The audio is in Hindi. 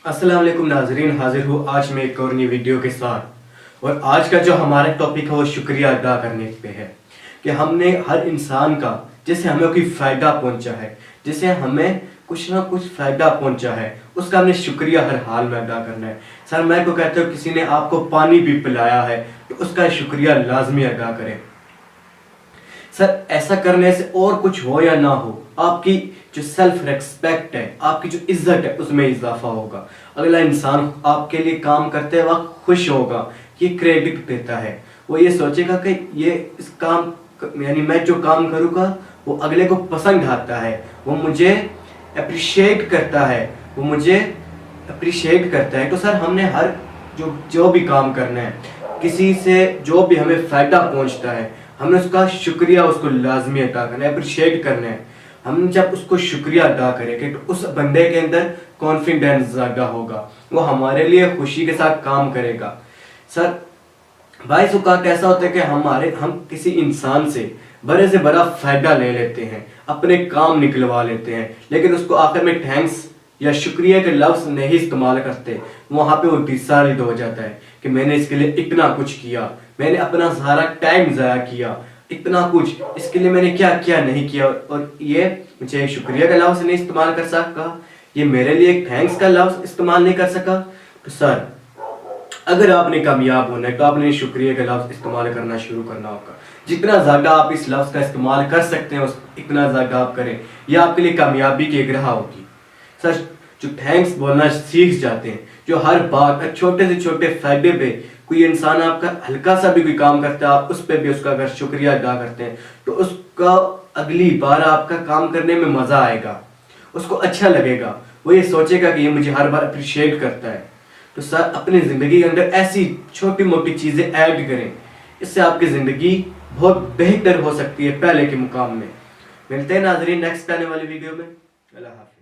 अस्सलाम वालेकुम नाजरीन, हाजिर हूँ आज मैं एक और नई वीडियो के साथ। और आज का जो हमारा टॉपिक है वो शुक्रिया अदा करने पे है कि हमने हर इंसान का जिससे हमें कोई फ़ायदा पहुंचा है, जिससे हमें कुछ ना कुछ फ़ायदा पहुंचा है, उसका हमने शुक्रिया हर हाल में अदा करना है। सर मैं को कहते हो किसी ने आपको पानी भी पिलाया है तो उसका शुक्रिया लाजमी अदा करें। सर ऐसा करने से और कुछ हो या ना हो, आपकी जो सेल्फ रेस्पेक्ट है, आपकी जो इज्जत है उसमें इजाफा होगा। अगला इंसान आपके लिए काम करते वक्त खुश होगा, ये क्रेडिट देता है। वो ये सोचेगा कि ये इस काम यानी मैं जो काम करूँगा वो अगले को पसंद आता है, वो मुझे अप्रिशिएट करता है, वो मुझे अप्रिशिएट करता है। तो सर हमने हर जो जो भी काम करना है, किसी से जो भी हमें फ़ायदा पहुंचता है, हमने उसका शुक्रिया उसको लाजमी अदा करना है, अप्रिशिएट करना है। हम जब उसको शुक्रिया अदा करेंगे तो उस बंदे के अंदर कॉन्फिडेंस ज़्यादा होगा, वो हमारे लिए खुशी के साथ काम करेगा। सर बाईस औकात ऐसा होता है कि हम किसी इंसान से बड़ा फायदा ले लेते हैं, अपने काम निकलवा लेते हैं, लेकिन उसको आखिर में थैंक्स या शुक्रिया के लफ्ज नहीं इस्तेमाल करते। वहां पे वो डिसऑर्डर हो जाता है कि मैंने इसके लिए इतना कुछ किया, मैंने अपना सारा टाइम ज़ाया किया, इतना कुछ इसके लिए मैंने क्या क्या नहीं किया, और ये मुझे शुक्रिया का लफ्ज नहीं इस्तेमाल कर सका, ये मेरे लिए थैंक्स का लफ्ज इस्तेमाल नहीं कर सका। तो सर अगर आपने कामयाब होना है तो आपने शुक्रिया का लफ्ज इस्तेमाल करना शुरू करना होगा। जितना ज़्यादा आप इस लफ्ज का इस्तेमाल कर सकते हैं इतना ज़्यादा आप करें, यह आपके लिए कामयाबी की एक राह होगी। सर जो थैंक्स बोलना सीख जाते हैं, जो हर बात छोटे से छोटे फायदे पे कोई इंसान आपका हल्का सा भी कोई काम करता है, आप उस पर भी उसका अगर शुक्रिया अदा करते हैं तो उसका अगली बार आपका काम करने में मज़ा आएगा, उसको अच्छा लगेगा, वो ये सोचेगा कि ये मुझे हर बार अप्रिशिएट करता है। तो सर अपनी ज़िंदगी के अंदर ऐसी छोटी मोटी चीज़ें ऐड करें, इससे आपकी ज़िंदगी बहुत बेहतर हो सकती है पहले के मुकाम में। मिलते हैं नाजरीन नेक्स्ट आने वाली वीडियो में। अल्लाह हाफ़िज़।